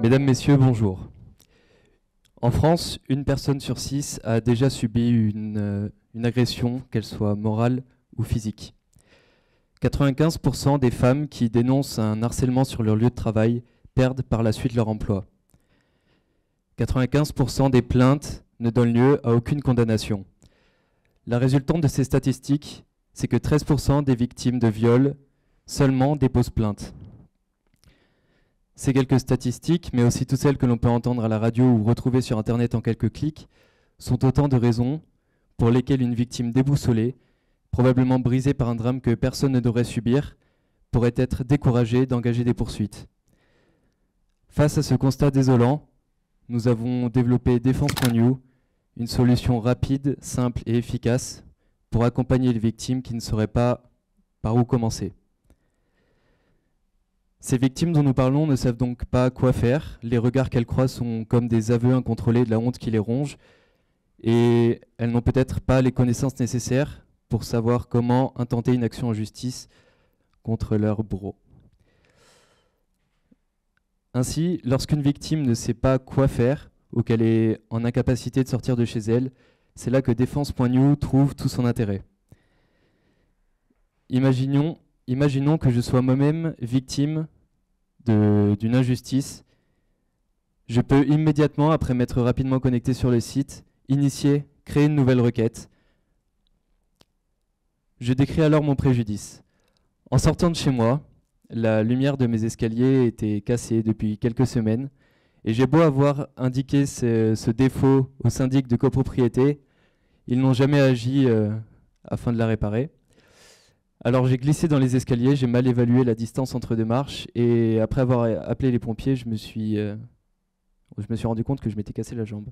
Mesdames, Messieurs, bonjour. En France, une personne sur 6 a déjà subi une agression, qu'elle soit morale ou physique. 95% des femmes qui dénoncent un harcèlement sur leur lieu de travail perdent par la suite leur emploi. 95% des plaintes ne donnent lieu à aucune condamnation. La résultante de ces statistiques, c'est que 13% des victimes de viol seulement déposent plainte. Ces quelques statistiques, mais aussi toutes celles que l'on peut entendre à la radio ou retrouver sur Internet en quelques clics, sont autant de raisons pour lesquelles une victime déboussolée, probablement brisée par un drame que personne ne devrait subir, pourrait être découragée d'engager des poursuites. Face à ce constat désolant, nous avons développé Défense.new, une solution rapide, simple et efficace pour accompagner les victimes qui ne sauraient pas par où commencer. Ces victimes dont nous parlons ne savent donc pas quoi faire. Les regards qu'elles croisent sont comme des aveux incontrôlés de la honte qui les ronge et elles n'ont peut-être pas les connaissances nécessaires pour savoir comment intenter une action en justice contre leur bourreau. Ainsi, lorsqu'une victime ne sait pas quoi faire ou qu'elle est en incapacité de sortir de chez elle, c'est là que Défense.new trouve tout son intérêt. Imaginons que je sois moi-même victime d'une injustice. Je peux immédiatement, après m'être rapidement connecté sur le site, créer une nouvelle requête. Je décris alors mon préjudice. En sortant de chez moi, la lumière de mes escaliers était cassée depuis quelques semaines et j'ai beau avoir indiqué ce défaut au syndic de copropriété, ils n'ont jamais agi afin de la réparer. Alors j'ai glissé dans les escaliers, j'ai mal évalué la distance entre deux marches et après avoir appelé les pompiers, je me suis rendu compte que je m'étais cassé la jambe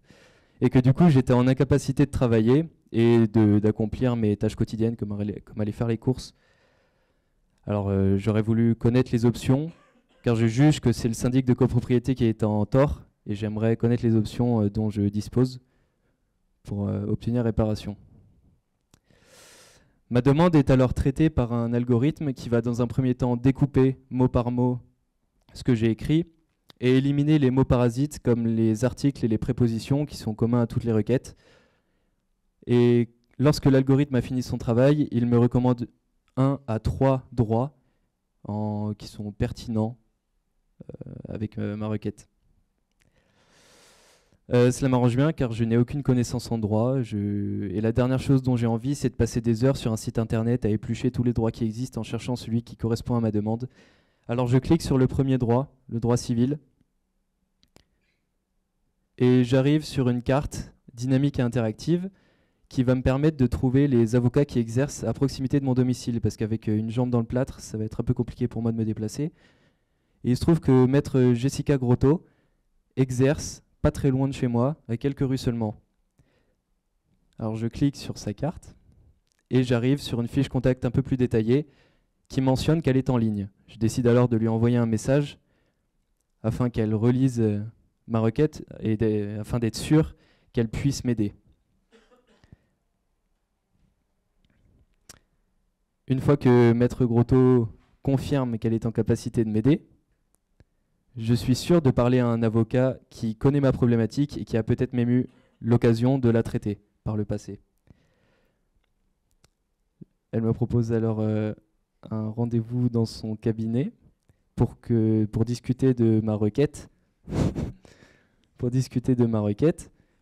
et que du coup j'étais en incapacité de travailler et d'accomplir mes tâches quotidiennes comme aller faire les courses. Alors j'aurais voulu connaître les options car je juge que c'est le syndic de copropriété qui est en tort et j'aimerais connaître les options dont je dispose pour obtenir réparation. Ma demande est alors traitée par un algorithme qui va dans un premier temps découper mot par mot ce que j'ai écrit et éliminer les mots parasites comme les articles et les prépositions qui sont communs à toutes les requêtes. Et lorsque l'algorithme a fini son travail, il me recommande 1 à 3 droits qui sont pertinents avec ma requête. Cela m'arrange bien car je n'ai aucune connaissance en droit et la dernière chose dont j'ai envie, c'est de passer des heures sur un site internet à éplucher tous les droits qui existent en cherchant celui qui correspond à ma demande. Alors je clique sur le premier droit, le droit civil, et j'arrive sur une carte dynamique et interactive qui va me permettre de trouver les avocats qui exercent à proximité de mon domicile parce qu'avec une jambe dans le plâtre, ça va être un peu compliqué pour moi de me déplacer. Et il se trouve que maître Jessica Grotto exerce pas très loin de chez moi, à quelques rues seulement. Alors je clique sur sa carte et j'arrive sur une fiche contact un peu plus détaillée qui mentionne qu'elle est en ligne. Je décide alors de lui envoyer un message afin qu'elle relise ma requête et afin d'être sûr qu'elle puisse m'aider. Une fois que maître Grotto confirme qu'elle est en capacité de m'aider, je suis sûr de parler à un avocat qui connaît ma problématique et qui a peut-être même eu l'occasion de la traiter par le passé. Elle me propose alors un rendez-vous dans son cabinet pour discuter de ma requête,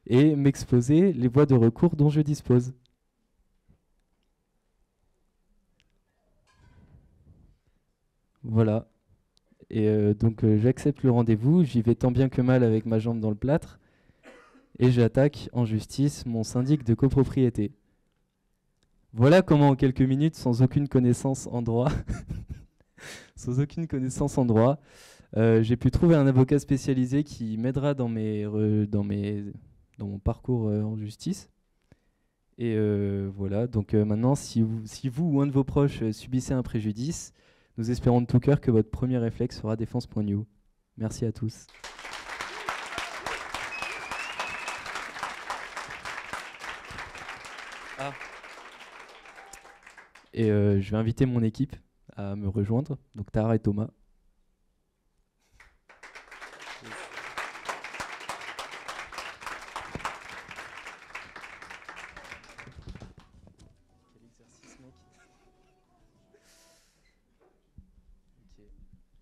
et m'exposer les voies de recours dont je dispose. Voilà. Et donc j'accepte le rendez-vous, j'y vais tant bien que mal avec ma jambe dans le plâtre et j'attaque en justice mon syndic de copropriété. Voilà comment en quelques minutes, sans aucune connaissance en droit, j'ai pu trouver un avocat spécialisé qui m'aidera dans mon parcours en justice. Et voilà, donc maintenant si vous ou un de vos proches subissez un préjudice, nous espérons de tout cœur que votre premier réflexe sera Défense.new. Merci à tous. Et je vais inviter mon équipe à me rejoindre, donc Tara et Thomas.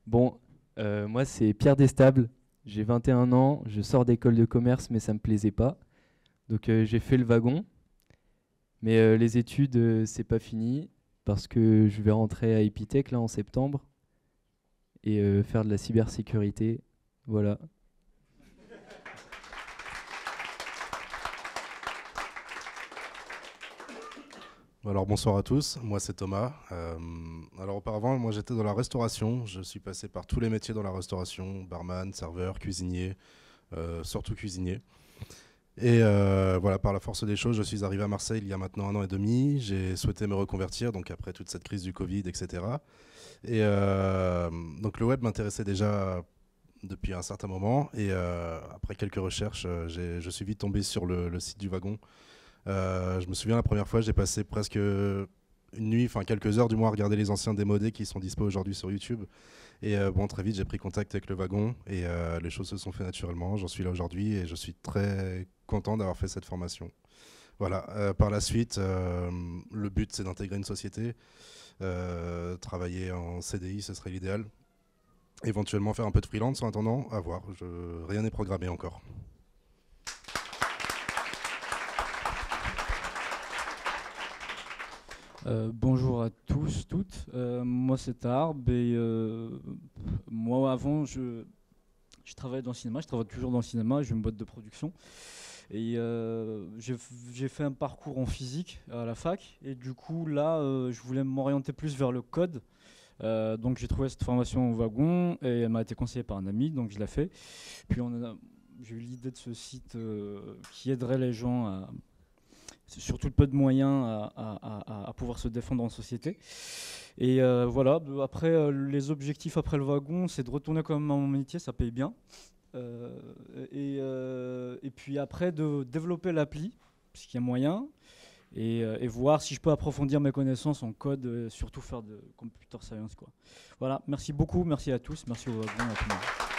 Bon, moi c'est Pierre Destable, j'ai 21 ans, je sors d'école de commerce mais ça me plaisait pas. Donc j'ai fait le wagon, mais les études c'est pas fini parce que je vais rentrer à Epitech là en septembre et faire de la cybersécurité. Voilà. Alors bonsoir à tous, moi c'est Thomas. Alors auparavant, moi j'étais dans la restauration, je suis passé par tous les métiers dans la restauration, barman, serveur, cuisinier, surtout cuisinier. Et voilà, par la force des choses, je suis arrivé à Marseille il y a maintenant 1 an et demi. J'ai souhaité me reconvertir, donc après toute cette crise du Covid, etc. Et donc le web m'intéressait déjà depuis un certain moment. Et après quelques recherches, je suis vite tombé sur le site du wagon. Je me souviens la première fois, j'ai passé presque une nuit, enfin quelques heures du moins à regarder les anciens démodés qui sont dispo aujourd'hui sur YouTube. Et bon, très vite, j'ai pris contact avec le wagon et les choses se sont fait naturellement. J'en suis là aujourd'hui et je suis très content d'avoir fait cette formation. Voilà, par la suite, le but c'est d'intégrer une société, travailler en CDI, ce serait l'idéal. Éventuellement faire un peu de freelance en attendant, à voir, rien n'est programmé encore. Bonjour à tous, toutes. Moi c'est Tarb et moi avant je travaillais dans le cinéma, je travaille toujours dans le cinéma, j'ai une boîte de production et j'ai fait un parcours en physique à la fac et du coup là je voulais m'orienter plus vers le code. Donc j'ai trouvé cette formation au wagon et elle m'a été conseillée par un ami, donc je l'ai fait. Puis j'ai eu l'idée de ce site qui aiderait les gens à surtout le peu de moyens à pouvoir se défendre en société. Et voilà, après les objectifs après le wagon, c'est de retourner quand même à mon métier, ça paye bien. Et puis après de développer l'appli, puisqu'il y a moyen, et voir si je peux approfondir mes connaissances en code, surtout faire de computer science, quoi. Voilà, merci beaucoup, merci à tous, merci au wagon, à tout le monde.